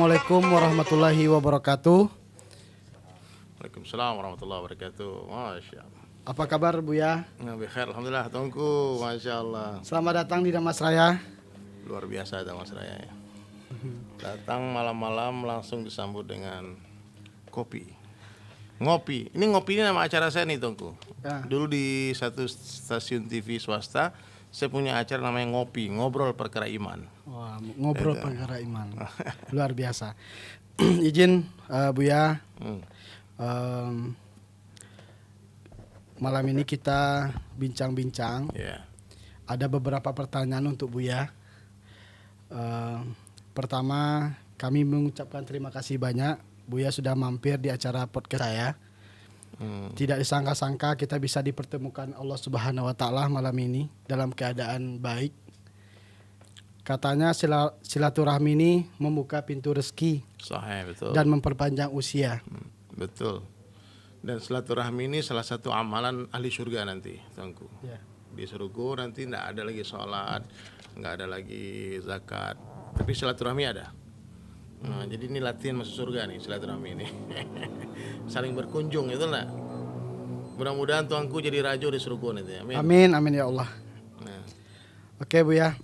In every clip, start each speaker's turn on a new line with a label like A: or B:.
A: Assalamualaikum warahmatullahi wabarakatuh.
B: Waalaikumsalam warahmatullahi wabarakatuh. Masya Allah.
A: Apa kabar Buya?
B: Bikhair, alhamdulillah, Tungku. Masya Allah.
A: Selamat datang di Damas Raya.
B: Luar biasa Damas Raya ya. Datang malam-malam langsung disambut dengan kopi. Ngopi. Ini ngopi ini nama acara saya nih, Tungku.
A: Ya.
B: Dulu di satu stasiun TV swasta, saya punya acara namanya Ngopi, Ngobrol Perkara Iman.
A: Wah, ngobrol perkara iman. Luar biasa. Izin Buya. Malam ini kita bincang-bincang.
B: Ya.
A: Ada beberapa pertanyaan untuk Buya. Pertama, kami mengucapkan terima kasih banyak Buya sudah mampir di acara podcast saya. Tidak disangka-sangka kita bisa dipertemukan Allah Subhanahu wa taala malam ini dalam keadaan baik. Katanya silaturahmi ini membuka pintu rezeki
B: Sahih, betul.
A: dan memperpanjang usia.
B: Betul. Dan silaturahmi ini salah satu amalan ahli surga nanti, Tungku.
A: Ya.
B: Di surga nanti tidak ada lagi sholat, nggak ada lagi zakat, tapi silaturahmi ada. Nah, jadi ini latihan masuk surga nih, silaturahmi ini. Saling berkunjung itu lah. Mudah-mudahan Tuanku jadi raja di surga nanti. Amin.
A: Amin, amin ya Allah.
B: Nah,
A: Oke Bu ya.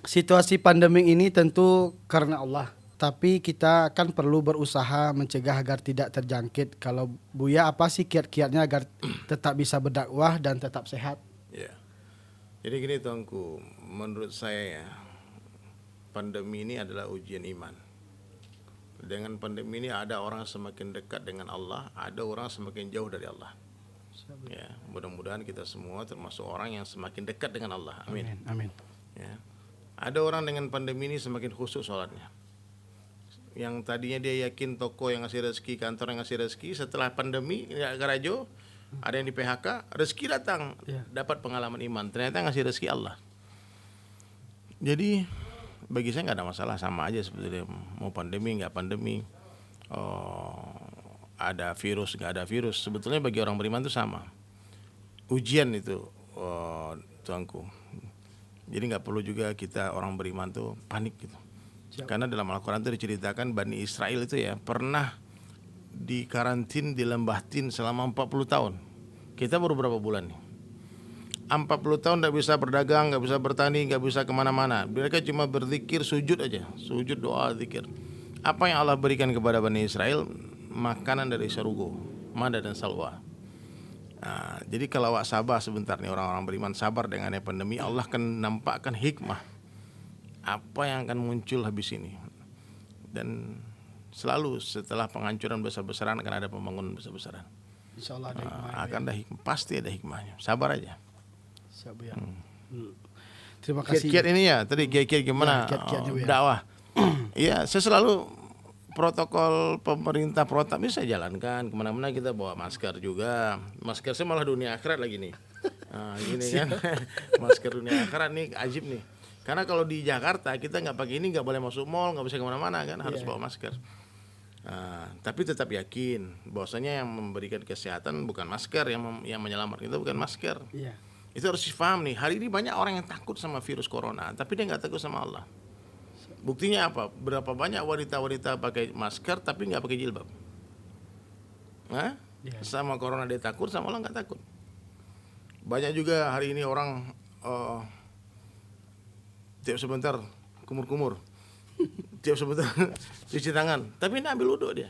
A: Situasi pandemi ini tentu karena Allah. Tapi kita kan perlu berusaha mencegah agar tidak terjangkit. Kalau Buya apa sih kiat-kiatnya agar tetap bisa berdakwah dan tetap sehat?
B: ya. Jadi gini Tuanku, menurut saya ya, pandemi ini adalah ujian iman. Dengan pandemi ini ada orang semakin dekat dengan Allah, ada orang semakin jauh dari Allah. Ya, mudah-mudahan kita semua termasuk orang yang semakin dekat dengan Allah. Amin.
A: Amin.
B: Ya. Ada orang dengan pandemi ini semakin khusyuk sholatnya. Yang tadinya dia yakin toko yang ngasih rezeki, kantor yang ngasih rezeki, setelah pandemi ya garajo, ada yang di PHK, rezeki datang, dapat pengalaman iman. Ternyata ngasih rezeki Allah. Jadi bagi saya nggak ada masalah, sama aja sebetulnya mau pandemi nggak pandemi, ada virus nggak ada virus. Sebetulnya bagi orang beriman itu sama. Ujian itu, Tuanku. Jadi nggak perlu juga kita orang beriman tuh panik gitu. Karena dalam Al-Quran itu diceritakan Bani Israel itu ya pernah dikarantin di lembah Tin selama 40 tahun. Kita baru berapa bulan nih? 40 tahun tidak bisa berdagang, nggak bisa bertani, nggak bisa kemana-mana. Mereka cuma berzikir, sujud aja, sujud, doa, zikir. Apa yang Allah berikan kepada Bani Israel? Makanan dari sarugo, mada dan salwa. Nah, jadi kalau awak sabar sebentar nih, orang-orang beriman sabar dengan pandemi, Allah akan nampakkan hikmah apa yang akan muncul habis ini. Dan selalu setelah penghancuran besar-besaran akan ada pembangunan besar-besaran.
A: Insya Allah ada hikmah.
B: Akan ada hikmah, pasti ada hikmahnya. Sabar aja.
A: Siap Bu ya. Terima kasih.
B: Kiat-kiat ini ya, tadi kiat-kiat gimana
A: kiat-kiatnya, Bu ya.
B: dakwah. Iya, saya selalu protokol pemerintah protap ini saya jalankan. Kemana-mana kita bawa masker juga. Masker saya malah dunia akhirat lagi nih. Nah, gini kan, masker dunia akhirat nih ajib nih. Karena kalau di Jakarta kita nggak pakai ini, nggak boleh masuk mall, nggak bisa kemana-mana kan, harus bawa masker. Tapi tetap yakin bahwasanya yang memberikan kesehatan bukan masker, yang menyelamatkan itu bukan masker.
A: Iya.
B: Itu harus dipaham nih. Hari ini banyak orang yang takut sama virus corona, tapi dia nggak takut sama Allah. Buktinya apa? Berapa banyak wanita-wanita pakai masker tapi nggak pakai jilbab? Nah, sama corona dia takut, sama Allah nggak takut. Banyak juga hari ini orang tiap sebentar kumur-kumur, tiap sebentar cuci tangan, tapi ini ambil wudhu dia.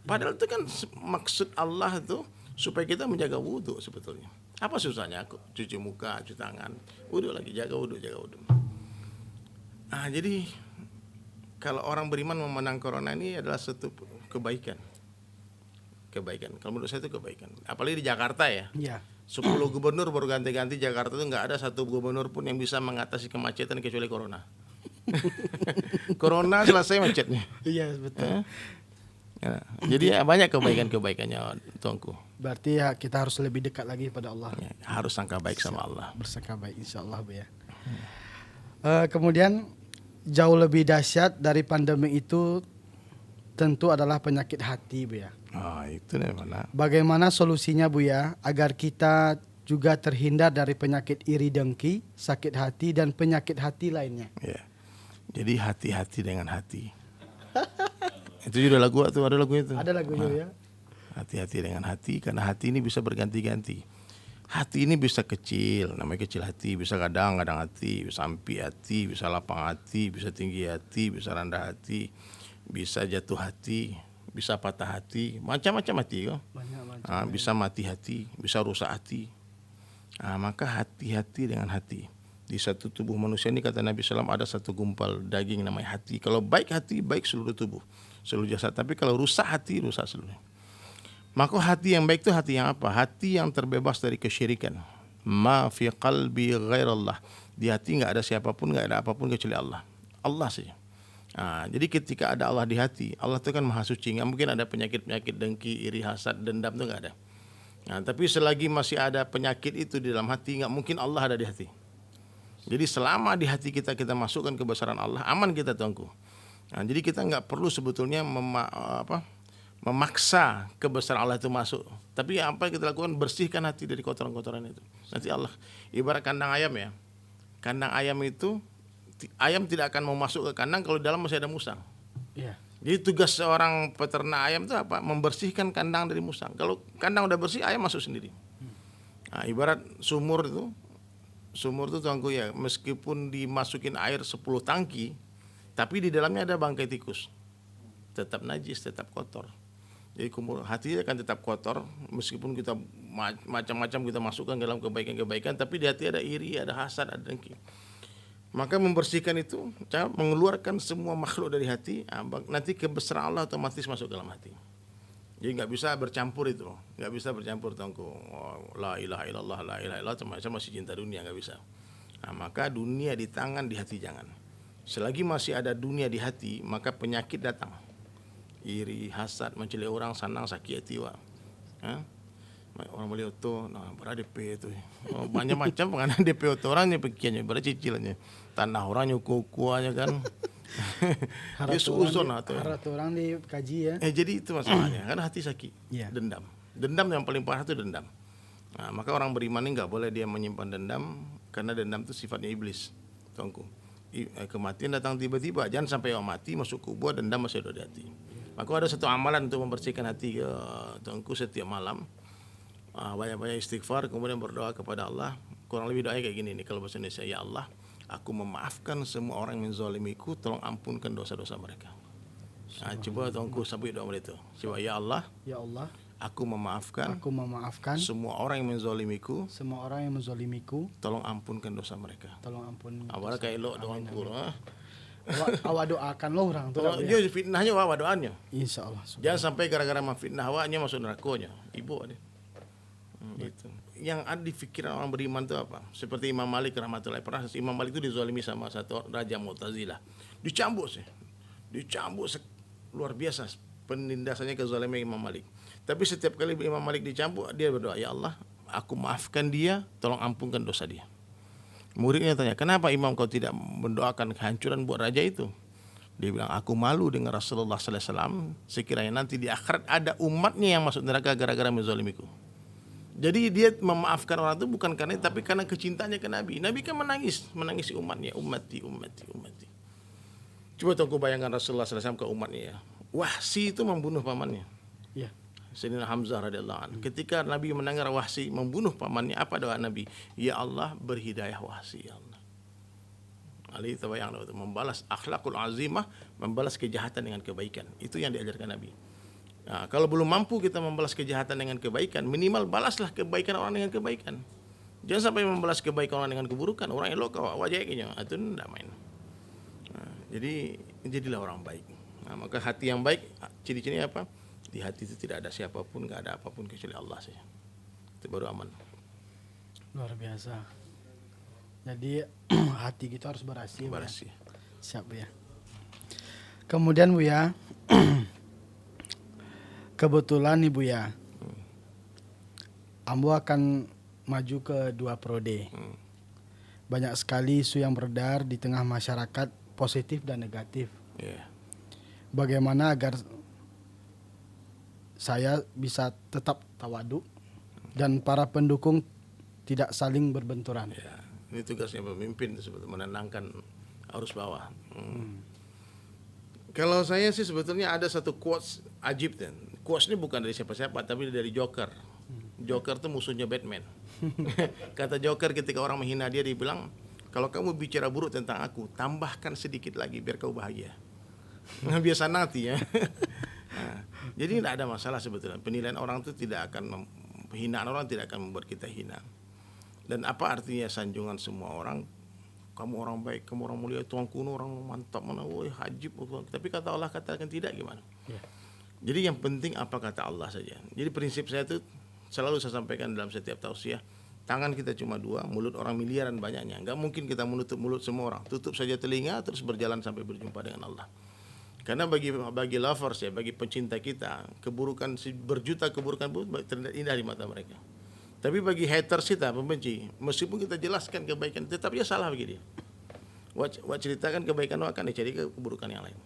B: Padahal itu kan maksud Allah itu supaya kita menjaga wudhu sebetulnya. Apa susahnya aku cuci muka, cuci tangan, wudhu lagi, jaga wudhu. Nah, jadi kalau orang beriman memenang corona ini adalah satu kebaikan. Kalau menurut saya itu kebaikan. Apalagi di Jakarta ya.
A: Iya.
B: 10 gubernur baru ganti-ganti, Jakarta itu nggak ada satu gubernur pun yang bisa mengatasi kemacetan kecuali corona. Corona selesai macetnya.
A: Iya betul.
B: Ya, jadi ya banyak kebaikannya Tuanku.
A: Berarti ya kita harus lebih dekat lagi pada Allah.
B: Ya, harus sangka baik sama Allah.
A: Bersangka baik insya Allah Bu ya. Kemudian jauh lebih dahsyat dari pandemi itu tentu adalah penyakit hati Bu ya.
B: Itu nih mana?
A: Bagaimana solusinya Bu ya agar kita juga terhindar dari penyakit iri dengki, sakit hati dan penyakit hati lainnya?
B: Ya. Jadi hati-hati dengan hati. Itu juga lagu tuh, ada lagunya tuh.
A: Ada lagunya ya.
B: Hati-hati dengan hati, karena hati ini bisa berganti-ganti. Hati ini bisa kecil, namanya kecil hati, bisa kadang-kadang hati, bisa ampi hati, bisa lapang hati, bisa tinggi hati, bisa rendah hati, bisa jatuh hati, bisa patah hati, macam-macam hati kok. Bisa mati hati, bisa rusak hati. Maka hati-hati dengan hati. Di satu tubuh manusia ini kata Nabi SAW ada satu gumpal daging namanya hati. Kalau baik hati, baik seluruh tubuh, seluruh jasad. Tapi kalau rusak hati, rusak seluruhnya. Maka hati yang baik itu hati yang apa? Hati yang terbebas dari kesyirikan. Ma fi qalbi ghairallah. Di hati nggak ada siapapun, nggak ada apapun kecuali Allah. Allah saja. Jadi ketika ada Allah di hati, Allah itu kan maha suci. Nggak mungkin ada penyakit-penyakit dengki, iri, hasad, dendam itu nggak ada. Tapi selagi masih ada penyakit itu di dalam hati, nggak mungkin Allah ada di hati. Jadi selama di hati kita masukkan kebesaran Allah, aman kita tuanku. Jadi kita nggak perlu sebetulnya memaksa kebesaran Allah itu masuk. Tapi apa yang kita lakukan, bersihkan hati dari kotoran-kotoran itu. Nanti Allah, ibarat kandang ayam ya. Kandang ayam itu, ayam tidak akan mau masuk ke kandang kalau di dalam masih ada musang.
C: Iya.
B: Jadi tugas seorang peternak ayam itu apa? Membersihkan kandang dari musang. Kalau kandang udah bersih, ayam masuk sendiri. Ibarat sumur itu tuanku ya, meskipun dimasukin air 10 tangki, tapi di dalamnya ada bangkai tikus. Tetap najis, tetap kotor. Jadi hati akan tetap kotor meskipun kita macam-macam kita masukkan dalam kebaikan-kebaikan, tapi di hati ada iri, ada hasad, ada dengki. Maka membersihkan itu, mengeluarkan semua makhluk dari hati, nanti kebesaran Allah otomatis masuk dalam hati. Jadi nggak bisa bercampur itu, nggak bisa bercampur tongko. La ilaha illallah, la ilaha illallah, macam masih cinta dunia, nggak bisa. Maka dunia di tangan, di hati jangan. Selagi masih ada dunia di hati, maka penyakit datang. Iri, hasad, mencela orang, sanang, sakit hati wa. Orang beli auto, berada DP itu. Banyak macam penganan DP auto orangnya pekiannya, berada cicilannya. Tanah orangnya kukuanya kan.
A: Harap orang dikaji ya.
B: Jadi itu masalahnya, karena hati sakit, dendam. Dendam yang paling parah itu dendam. Maka orang beriman ini nggak boleh dia menyimpan dendam, karena dendam itu sifatnya iblis. Tunggu, kematian datang tiba-tiba, jangan sampai mati masuk kubur, dendam masih ada di hati. Maka ada satu amalan untuk membersihkan hati tunggu setiap malam. Banyak-banyak istighfar, kemudian berdoa kepada Allah. Kurang lebih doanya kayak gini nih kalau bahasa Indonesia, ya Allah, aku memaafkan semua orang yang menzalimiku, tolong ampunkan dosa-dosa mereka. Coba tolongku sampai doa itu. Coba, ya Allah, aku memaafkan semua orang yang menzalimiku, tolong ampunkan dosa mereka. Awalnya kayak lo doang kurang.
A: Awak doakan lo orang tuh.
B: Dia fitnahnya awak doanya.
A: Insya Allah.
B: Jangan sampai gara-gara memfitnah awaknya masuk nerakanya. Ibu ada. Gitu. Yang ada di pikiran orang beriman itu apa? Seperti Imam Malik rahmatullahi, pernah Imam Malik itu dizalimi sama satu raja Mu'tazilah. Dicambuk luar biasa penindasannya kezaliman Imam Malik. Tapi setiap kali Imam Malik dicambuk, dia berdoa, ya Allah, aku maafkan dia, tolong ampunkan dosa dia. Muridnya tanya, kenapa Imam kau tidak mendoakan kehancuran buat raja itu? Dia bilang, aku malu dengan Rasulullah SAW, sekiranya nanti di akhirat ada umatnya yang masuk neraka gara-gara menzalimiku. Jadi dia memaafkan orang itu bukan karena, tapi karena kecintaannya ke Nabi. Nabi kan menangisi umatnya, ummati. Coba tunggu bayangkan Rasulullah SAW ke umatnya ya. Wahsi itu membunuh pamannya.
A: Ya.
B: Sayyidina Hamzah radhiyallahu anhu. Ketika Nabi mendengar Wahsi membunuh pamannya, apa doa Nabi? Ya Allah, berhidayah Wahsi, ya Allah. Ali tabayang itu membalas akhlakul azimah, membalas kejahatan dengan kebaikan. Itu yang diajarkan Nabi. Nah, kalau belum mampu kita membalas kejahatan dengan kebaikan, minimal balaslah kebaikan orang dengan kebaikan. Jangan sampai membalas kebaikan orang dengan keburukan. Orang elok wajahnya itu tidak main. Jadi jadilah orang baik. Maka hati yang baik, ciri-cirinya apa? Di hati itu tidak ada siapapun, nggak ada apapun kecuali Allah saja. Itu baru aman.
A: Luar biasa. Jadi hati kita harus bersih.
B: Bersih.
A: Siap ya. Kemudian Bu ya, kebetulan nih Bu ya, Ambo akan maju ke 2 prode. Banyak sekali isu yang beredar di tengah masyarakat, positif dan negatif. Bagaimana agar saya bisa tetap tawadhu dan para pendukung tidak saling berbenturan.
B: Ini tugasnya pemimpin, sebetulnya menenangkan arus bawah. Kalau saya sih sebetulnya ada satu quotes ajib dan quotes ini bukan dari siapa-siapa tapi dari Joker. Joker tuh musuhnya Batman. Kata Joker ketika orang menghina dia bilang, kalau kamu bicara buruk tentang aku, tambahkan sedikit lagi biar kau bahagia. Nah, biasa nanti ya. Nah, jadi tidak ada masalah sebetulnya. Penilaian orang itu tidak akan hinaan orang tidak akan membuat kita hina. Dan apa artinya sanjungan semua orang? Kamu orang baik, kamu orang mulia, tuan kuno orang mantap mana, woi hajib. Tapi kata Allah katakan tidak gimana? Yeah. Jadi yang penting apa kata Allah saja. Jadi prinsip saya itu selalu saya sampaikan dalam setiap tausiah. Tangan kita cuma dua, mulut orang miliaran banyaknya. Enggak mungkin kita menutup mulut semua orang. Tutup saja telinga terus berjalan sampai berjumpa dengan Allah. Karena bagi lovers ya, bagi pencinta kita, keburukan berjuta keburukan pun terlihat indah di mata mereka. Tapi bagi haters kita, pembenci, meskipun kita jelaskan kebaikan, tetap dia salah bagi dia. Wah ceritakan kebaikan akan dicari keburukan yang lain.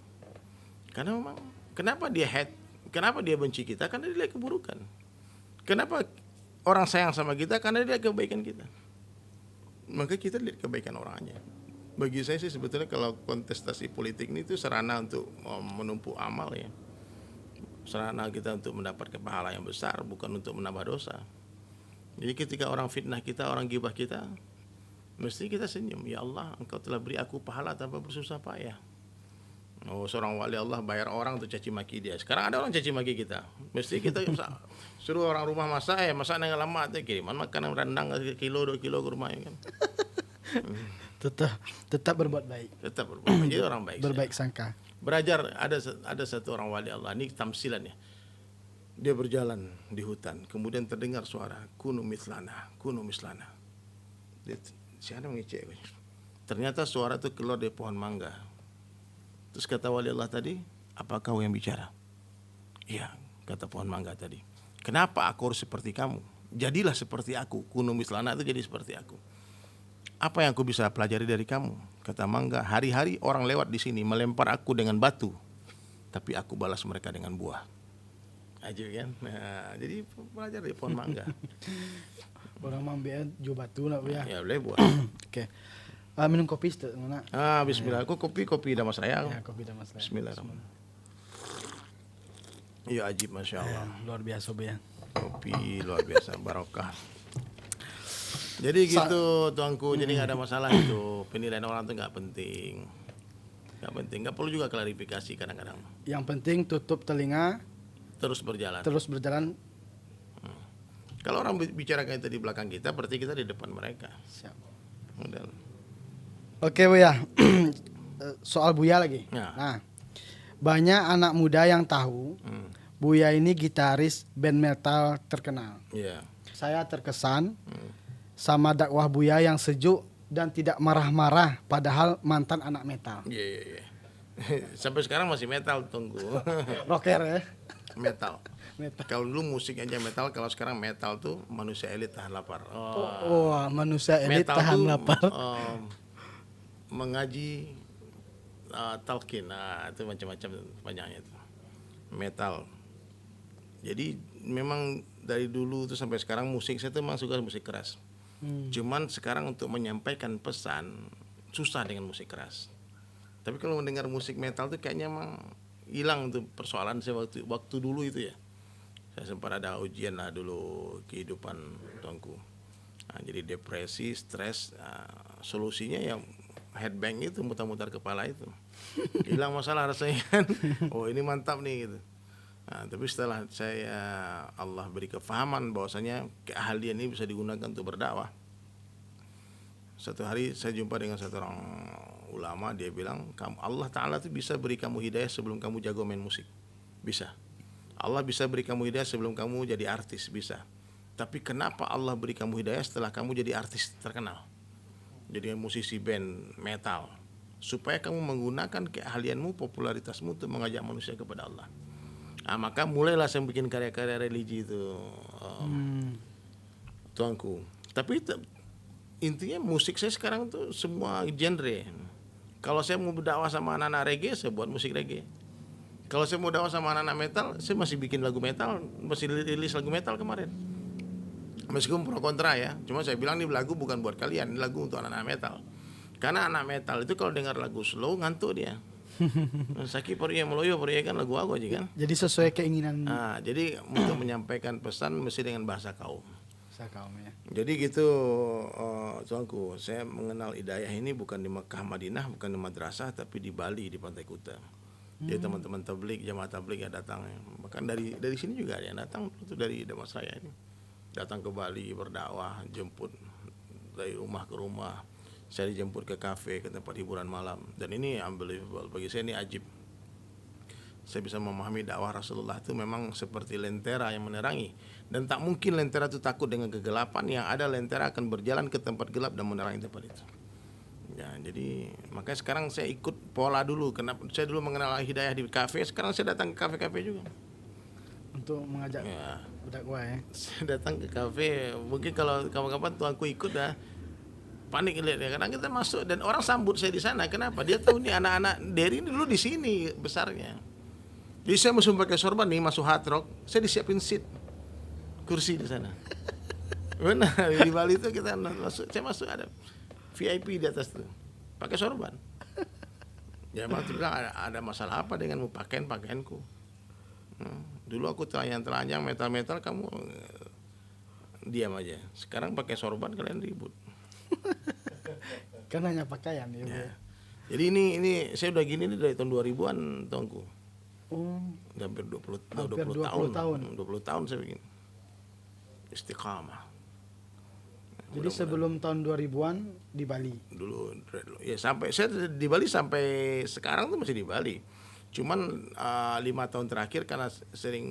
B: Karena memang, kenapa dia hate, kenapa dia benci kita? Karena dia lihat keburukan. Kenapa orang sayang sama kita? Karena dia lihat kebaikan kita. Maka kita lihat kebaikan orangnya. Bagi saya sih sebetulnya kalau kontestasi politik ini itu sarana untuk menumpuk amal ya. Sarana kita untuk mendapatkan pahala yang besar, bukan untuk menambah dosa. Jadi ketika orang fitnah kita, orang gibah kita, mesti kita senyum. Ya Allah, Engkau telah beri aku pahala tanpa bersusah payah. Oh, seorang wali Allah bayar orang untuk caci maki dia. Sekarang ada orang caci maki kita. Mesti kita suruh orang rumah masak dengan lama tuh kiriman makanan rendang kilo 2 kilo ke rumah ya kan.
A: Tetap berbuat baik.
B: Tetap berbuat baik. Jadi orang baik.
A: Berbaik sangka.
B: Belajar ada satu orang wali Allah, ini tamsilan ya. Dia berjalan di hutan, kemudian terdengar suara kunu mislana. Dia siapa mengecek? Ternyata suara itu keluar dari pohon mangga. Terus kata wali Allah tadi, apa kau yang bicara? Iya, kata pohon mangga tadi. Kenapa aku harus seperti kamu? Jadilah seperti aku. Kunu mislana itu jadi seperti aku. Apa yang aku bisa pelajari dari kamu? Kata mangga, hari-hari orang lewat di sini melempar aku dengan batu, tapi aku balas mereka dengan buah. Aja kan. Nah, jadi belajar dari pohon mangga.
A: Orang mambian juga batu nak ya.
B: Ya boleh buat.
A: Oke. Minum kopi Ustaz mana?
B: Bismillah. Aku kopi damas saya.
A: Ya, kopi damas saya.
B: Bismillahirrahmanirrahim. Iya ajib Masya Allah.
A: Luar biasa ya.
B: Kopi luar biasa barokah. Jadi gitu tuanku. Jadi nggak ada masalah itu. Penilaian orang tuh nggak penting. Nggak perlu juga klarifikasi kadang-kadang.
A: Yang penting tutup telinga.
B: Terus berjalan. Kalau orang bicarakan itu di belakang kita, berarti kita di depan mereka.
A: Siap.
B: Model.
A: Oke Buya, soal Buya lagi.
B: Ya.
A: Nah, banyak anak muda yang tahu Buya ini gitaris band metal terkenal.
B: Yeah.
A: Saya terkesan sama dakwah Buya yang sejuk dan tidak marah-marah, padahal mantan anak metal.
B: Iya. Sampai sekarang masih metal, tunggu.
A: Rocker ya.
B: Metal. Kalau dulu musik aja metal, kalau sekarang metal tuh manusia elit tahan lapar.
A: Manusia elit
B: metal
A: tahan
B: tuh,
A: lapar.
B: Mengaji talqin, itu macam-macam banyaknya itu. Metal. Jadi memang dari dulu tuh sampai sekarang musik saya tuh memang suka musik keras. Cuman sekarang untuk menyampaikan pesan susah dengan musik keras. Tapi kalau mendengar musik metal tuh kayaknya emang hilang tuh persoalan saya waktu dulu itu ya. Saya sempat ada ujian lah dulu kehidupan tuanku. Nah, jadi depresi, stres, solusinya yang headbang itu mutar-mutar kepala itu. Hilang masalah rasanya kan. Oh ini mantap nih gitu. Nah, tapi setelah saya Allah beri kefahaman bahwasanya keahlian ini bisa digunakan untuk berdakwah. Satu hari saya jumpa dengan satu orang ulama, dia bilang, Allah Ta'ala tuh bisa beri kamu hidayah sebelum kamu jago main musik. Bisa. Allah bisa beri kamu hidayah sebelum kamu jadi artis, bisa. Tapi kenapa Allah beri kamu hidayah setelah kamu jadi artis terkenal? Jadi musisi band metal. Supaya kamu menggunakan keahlianmu, popularitasmu untuk mengajak manusia kepada Allah. Nah, maka mulailah saya bikin karya-karya religi itu, tuanku. Tapi intinya musik saya sekarang tuh semua genre. Kalau saya mau berdakwah sama anak-anak reggae, saya buat musik reggae. Kalau saya mau dakwah sama anak-anak metal, saya masih bikin lagu metal, masih rilis lagu metal kemarin. Meskipun pro kontra ya, cuma saya bilang ini lagu bukan buat kalian, ini lagu untuk anak-anak metal. Karena anak metal itu kalau dengar lagu slow ngantuk dia. Saki Poriya Meloyo Poriya kan lagu aku aja kan.
A: Jadi sesuai keinginan
B: Jadi untuk menyampaikan pesan mesti dengan bahasa kaum.
A: kaum ya.
B: Jadi gitu, tuanku, saya mengenal hidayah ini bukan di Mekah Madinah, bukan di madrasah, tapi di Bali, di Pantai Kuta. Jadi teman-teman tabligh, jamaah tabligh yang datang, bahkan dari sini juga ada yang datang, itu dari Damasraya ini, datang ke Bali berdakwah, jemput dari rumah ke rumah, saya dijemput ke kafe, ke tempat hiburan malam, dan ini unbelievable bagi saya, ini ajib. Saya bisa memahami dakwah Rasulullah itu memang seperti lentera yang menerangi, dan tak mungkin lentera itu takut dengan kegelapan, yang ada lentera akan berjalan ke tempat gelap dan menerangi tempat itu. Ya, jadi makanya sekarang saya ikut pola dulu. Kenapa saya dulu mengenal hidayah di kafe, sekarang saya datang ke kafe-kafe juga
A: Untuk mengajak
B: ya.
A: budak gua ya.
B: Saya datang ke kafe, mungkin kalau kapan-kapan tuanku ikut dah, panik lihat ya, karena kita masuk dan orang sambut saya di sana. Kenapa? Dia tahu nih anak-anak dari ini dulu di sini besarnya. Jadi saya masuk pakai sorban nih, masuk Hard Rock, saya disiapin seat, kursi di sana. Benar, di Bali itu kita masuk, saya masuk ada VIP di atas tuh, pakai sorban. Ya waktu bilang ada masalah apa dengan pakaianku? Dulu aku telanjang metal-metal, kamu diam aja. Sekarang pakai sorban kalian ribut.
A: Kan hanya pakaian ya, Bu.
B: Ya. Jadi ini saya udah gini nih dari tahun 2000-an tuanku. Udah hampir 20 tahun. 20 tahun saya begini. Istiqamah.
A: Jadi sebelum tahun 2000-an di Bali.
B: Dulu ya, sampai saya di Bali sampai sekarang tuh masih di Bali. Cuman 5 tahun terakhir karena sering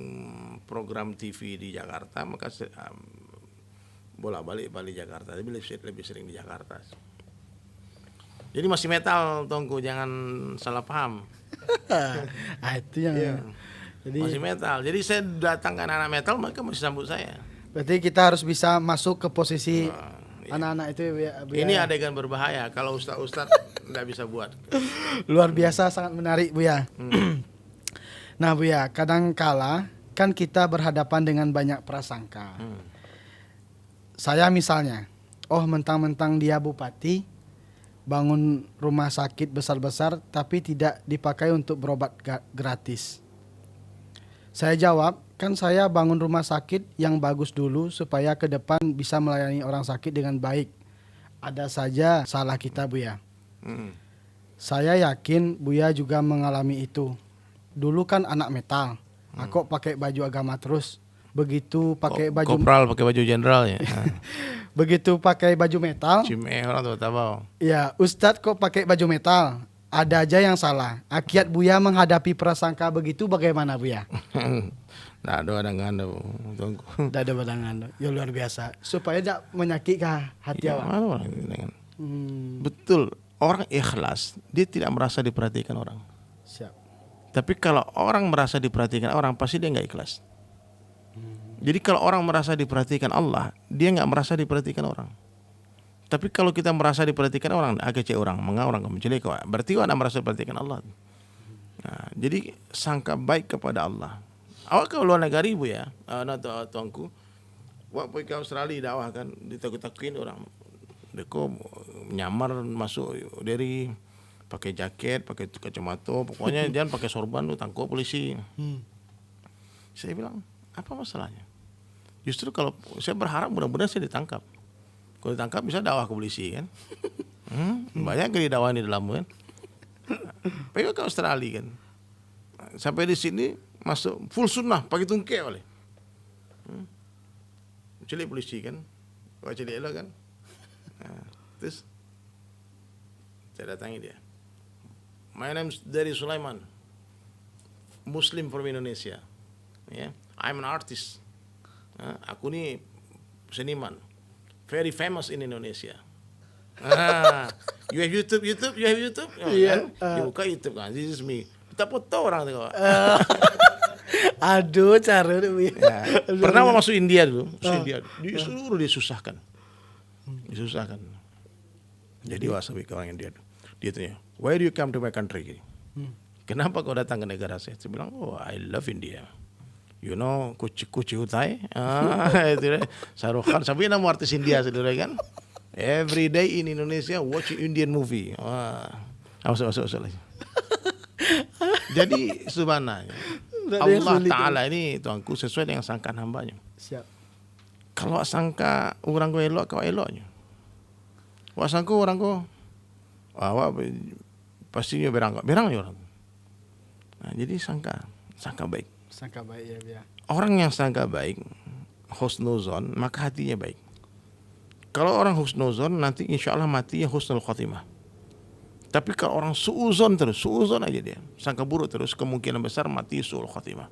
B: program TV di Jakarta, maka bolak-balik Bali Jakarta. Tapi lebih sering di Jakarta. Jadi masih metal, tongku, jangan salah paham.
A: Itu yang jadi
B: Masih metal. Jadi saya datang ke anak-anak metal, mereka masih sambut saya.
A: berarti kita harus bisa masuk ke posisi anak-anak itu ya, Bu,
B: Ini
A: ya.
B: adegan berbahaya. Kalau ustaz nggak bisa buat.
A: Luar biasa, sangat menarik, Bu ya. Nah, Bu ya, kadang kala kan kita berhadapan dengan banyak prasangka. Saya misalnya, mentang-mentang dia bupati, bangun rumah sakit besar-besar tapi tidak dipakai untuk berobat gratis. Saya jawab, kan saya bangun rumah sakit yang bagus dulu supaya ke depan bisa melayani orang sakit dengan baik. Ada saja salah kita, Bu ya. Saya yakin Buya juga mengalami itu. Dulu kan anak metal, aku pakai baju agama terus. Begitu pakai baju
B: Kopral pakai baju jenderal ya.
A: begitu pakai baju metal,
B: Cime orang tuh tahu.
A: ya Ustadz kok pakai baju metal. Ada aja yang salah. Akiat Buya menghadapi prasangka begitu bagaimana, Buya?
B: Nah, ada nganda, tunggu.
A: Tidak ada badangan, ya luar biasa. Supaya tidak menyakitkan hati
B: Ya,
A: awak.
B: betul. Orang ikhlas, dia tidak merasa diperhatikan orang.
A: Siap.
B: Tapi kalau orang merasa diperhatikan orang, pasti dia nggak ikhlas. Jadi kalau orang merasa diperhatikan Allah, dia nggak merasa diperhatikan orang. Tapi kalau kita merasa diperhatikan orang, agak cek orang, mengaurang menjelek, berarti anda merasa diperhatikan Allah. Nah, jadi sangka baik kepada Allah. Awak ke luar negara, Ibu ya, tuanku, wak pergi ke Australia dakwah kan, ditakut-takutin orang. Deko nyamar masuk dari pakai jaket, pakai kacamata, pokoknya jangan pakai sorban, lu tangkap polisi. Saya bilang, apa masalahnya? Justru kalau saya berharap mudah-mudahan saya ditangkap. Kalau ditangkap bisa dakwah ke polisi kan. Banyak yang didakwah di dalam kan. Pergi ke Australia kan. Sampai di sini masuk full sunnah pakai tungke oleh. Celik polisi kan. Kau celik lah kan. Terus saya datangi dia. My name is Dari Sulaiman. Muslim from Indonesia. I'm an artist. Aku ni seniman, very famous in Indonesia. You have YouTube? You have YouTube?
A: Iya.
B: You buka YouTube kan, this is me. Kita foto orang tu.
A: Aduh, cara itu.
B: Ya. Pernah mau masuk India dulu, disuruh disusahkan. Jadi wasabi ke orang India. Dia tanya, why do you come to my country? Kenapa kau datang ke negara saya? Saya bilang, I love India. You know, kuci hutai. Itu Shahrukh Khan. Sampai nama artis India saudara kan. Every day in Indonesia watching Indian movie. Masuk lagi. Jadi subhanallah,
A: Nggak ada yang
B: Allah
A: sulit.
B: Ta'ala ini tuanku sesuai dengan sangkaan hambanya.
A: Siap.
B: Kalau sangka orang ko elok, kau eloknya. Wak sangka orang ko, awak pastinya berang ya orang. Nah, jadi sangka baik.
A: Sangka baik ya Buya.
B: Orang yang sangka baik, husnuzon, maka hatinya baik. Kalau orang husnuzon, nanti insya Allah matinya husnul khotimah. Tapi kalau orang suuzon terus, suuzon aja dia, sangka buruk terus, kemungkinan besar mati suul khotimah.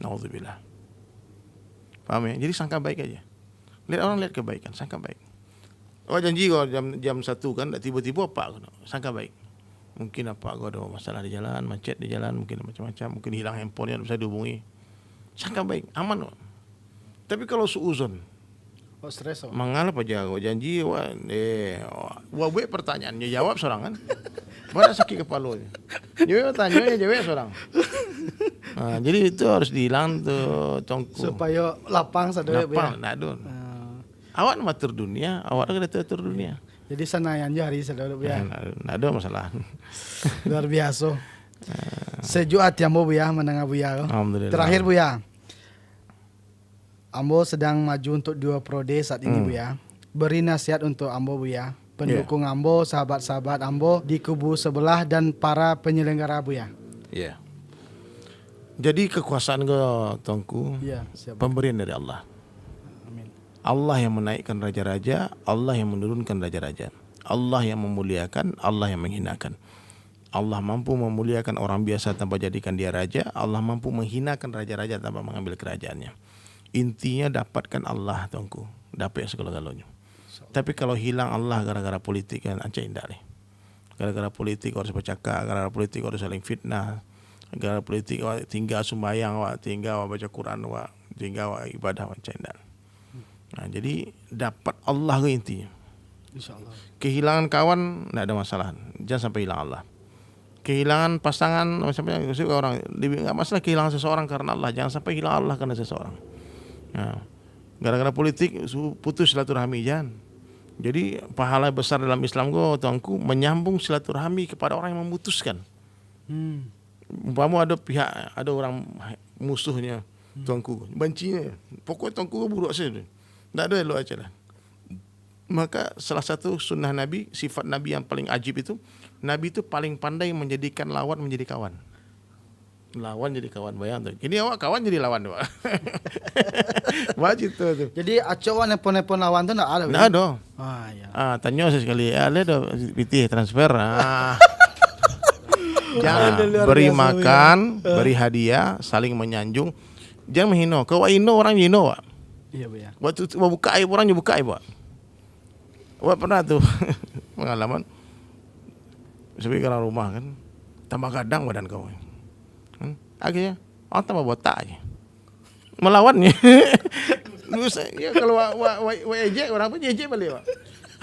B: Naudzubillah. Paham ya? Jadi sangka baik aja. Lihat kebaikan, sangka baik. Oh janji kalau jam 1 kan, tiba-tiba apa? Sangka baik. Mungkin apa? Kau ada masalah di jalan, macet di jalan, mungkin macam-macam, mungkin hilang handphonenya, bisa dihubungi. Sangka baik, aman. Tapi kalau suuzon,
A: Stres.
B: mangal apa jago janji wae pertanyaannya jawab seorang kan. Pada sakit kepalanya. Jawab tanyanya jawab seorang. Nah, jadi itu harus dihilang tuh tongku.
A: Supaya lapang sadaya Buya.
B: Napang, nadon. Awak matur dunia, awak ada tur dunia.
A: Jadi sanayan jari sadaya Buya.
B: Nado masalah.
A: Luar biasa. Sejuk hati ambo Buya mendengar Buya.
B: Alhamdulillah.
A: Terakhir Buya. Ambo sedang maju untuk 2 periode saat ini Buya. Beri nasihat untuk ambo Buya, pendukung ambo, sahabat-sahabat ambo di kubu sebelah dan para penyelenggara Buya.
B: Iya. Jadi kekuasaan ke tongku
A: Iya, siap.
B: pemberian dari Allah.
A: Amin.
B: Allah yang menaikkan raja-raja, Allah yang menurunkan raja-raja. Allah yang memuliakan, Allah yang menghinakan. Allah mampu memuliakan orang biasa tanpa jadikan dia raja. Allah mampu menghinakan raja-raja tanpa mengambil kerajaannya. Intinya dapatkan Allah tongku, dapat segala-galanya. Tapi kalau hilang Allah gara-gara politik kan aja indah deh. Gara-gara politik harus bercakap, gara-gara politik harus saling fitnah, gara-gara politik tinggal sembahyang, tinggal baca Quran, tinggal ibadah aja indah. Nah, jadi dapat Allah ke intinya.
A: Insyaallah.
B: Kehilangan kawan tidak ada masalah, jangan sampai hilang Allah. Kehilangan pasangan sampai orang nggak masalah, kehilangan seseorang karena Allah, jangan sampai hilang Allah karena seseorang. Nah, gara-gara politik putus silaturahmi jangan. Jadi pahala besar dalam Islam tuanku menyambung silaturahmi kepada orang yang memutuskan. Umpama ada pihak, ada orang musuhnya tuanku, bencinya, pokoknya tuanku buruk saja. Tak ada elok aja lah. Maka salah satu sunnah Nabi, sifat Nabi yang paling ajib itu, Nabi itu paling pandai menjadikan lawan menjadi kawan. Lawan jadi kawan, bayang tuh. Ini awak kawan jadi lawan tuh. Wajib tuh.
A: Jadi acok nepon-nepon lawan tuh enggak ada.
B: Nggak ada.
A: Ya.
B: Tanya sekali, ada pitih transfer. Jangan beri makan, beri hadiah, saling menyanjung. Jangan menghina. Kau ino orang hino, Wak.
A: Iya, Buya.
B: Waktu buka aib orang buka aib, Wak. Wak pernah tuh pengalaman. Sebagai orang rumah kan, tambah gadang badan kau. Akhirnya tambah botak aja. Melawannya. Ya kalau ejek orang pun ejek balik, Pak.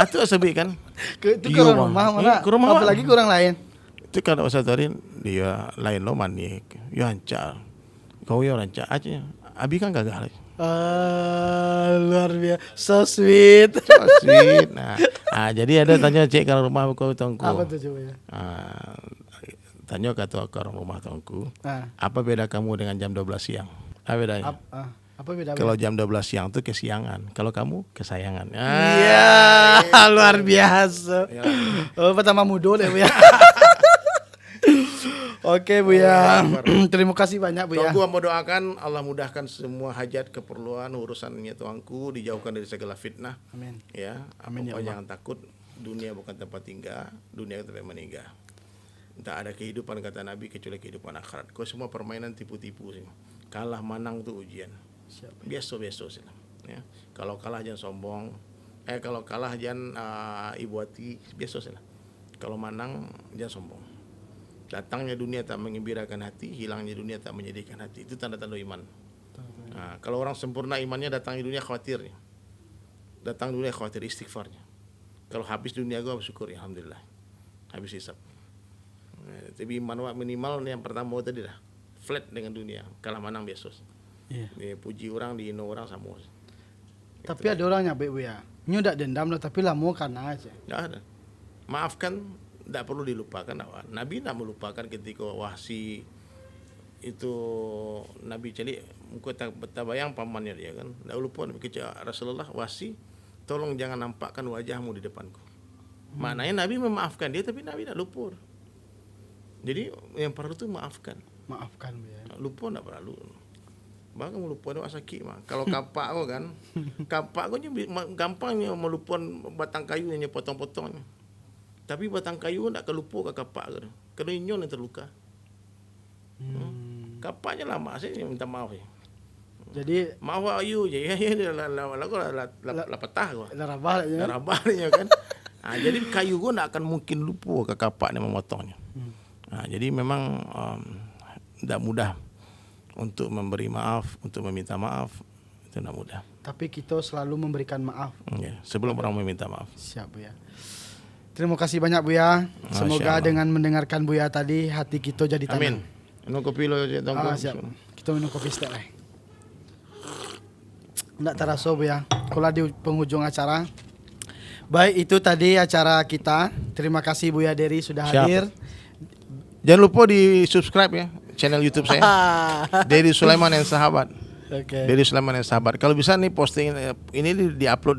B: Atuh asabi kan.
A: Itu ke rumah mana?
B: Ke rumah
A: apalagi ke orang lain.
B: Itu kan usatarin dia lain lo manik. Ya ancar. Kau ya rancak aja. Abi kan gagal.
A: Luar biasa. So sweet.
B: So sweet. Nah, jadi ada tanya cek kalau rumah kau tongku.
A: Apa tuh coba ya?
B: Tanya kata orang rumah tongku.
A: Nah.
B: Apa beda kamu dengan jam 12 siang? Apa bedanya?
A: Apa beda?
B: Kalau jam 12 siang itu kesiangan. Kalau kamu kesayangan.
A: Iya, luar biasa.
B: Ya.
A: Pertama mudo deh, Bu ya. Oke, Bu ya. Terima kasih banyak, Bu ya.
B: Tuanku mau doakan Allah mudahkan semua hajat, keperluan, urusannya tuanku, dijauhkan dari segala fitnah.
A: Amin.
B: Ya,
A: Amin, ya
B: apa
A: Allah.
B: jangan takut. Dunia bukan tempat tinggal, dunia tempat meninggal. Tak ada kehidupan kata Nabi kecuali kehidupan akhirat. Kau semua permainan tipu-tipu sih. Kalah menang tuh ujian. Biasa-biasa sih. Ya. Kalau kalah jangan sombong. Kalau kalah jangan ibu hati. Biasa sih. Kalau menang jangan sombong. Datangnya dunia tak mengembirakan hati, hilangnya dunia tak menyedihkan hati. Itu tanda-tanda iman. Nah, kalau orang sempurna imannya, datangnya dunia khawatir. Datang dunia khawatir, istighfarnya. Kalau habis dunia gue bersyukur, ya alhamdulillah. Habis hisab. Tapi iman minimal yang pertama tadi dah flat dengan dunia, kalah menang biasa. Iya. Puji orang, dihina orang sama.
A: Tapi ada orang nyampe, Bu ya. Nyu ndak dendam lah, tapi lama karena aja.
B: Nggak ada. Maafkan tidak perlu dilupakan. Nabi tidak melupakan ketika Wahsy itu Nabi celi bayang pamannya dia kan. Tidak lupa Rasulullah, Wahsy tolong jangan nampakkan wajahmu di depanku. Maknanya Nabi memaafkan dia, tapi Nabi tidak lupa. Jadi yang perlu itu maafkan.
A: Maafkan Buya.
B: Lupa tidak perlu. Bahkan melupa itu sakit mah. Kalau kapak kau kan, kapak kau gampangnya melupa batang kayu yang potong-potongnya. Tapi batang kayu tidak kelupa ke kapak kau. Kena inyon yang terluka. Kapaknya lama, saya minta maaf ya.
A: Jadi
B: maaf ayu je, ya la patah kau. Larabahnya kan. Jadi kayu kau tidak akan mungkin lupa ke kapaknya memotongnya. Jadi memang tidak mudah untuk memberi maaf, untuk meminta maaf, itu tidak mudah.
A: Tapi kita selalu memberikan maaf.
B: Ya, sebelum orang meminta maaf.
A: Siap Buya. Terima kasih banyak Buya. Semoga dengan mendengarkan Buya tadi hati kita jadi tenang.
B: Amin. Minum kopi lo
A: siap. Kita minum kopi setek lah. Nggak terasa Buya. Kalau di penghujung acara. Baik, itu tadi acara kita. Terima kasih Buya Dery sudah hadir.
B: Jangan lupa di subscribe ya channel YouTube saya. Dery Sulaiman and Sahabat.
A: Oke.
B: Dery Sulaiman and Sahabat. Kalau bisa nih posting ini di-upload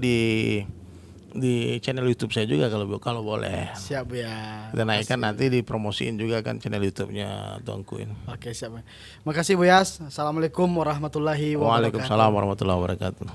B: di channel YouTube saya juga kalau boleh.
A: Siap Buya.
B: Kita naikkan nanti dipromosiin juga kan channel YouTube-nya Tuanku ini.
A: Oke, siap Buya. Makasih Buya. Assalamualaikum warahmatullahi wabarakatuh.
B: Waalaikumsalam warahmatullahi wabarakatuh.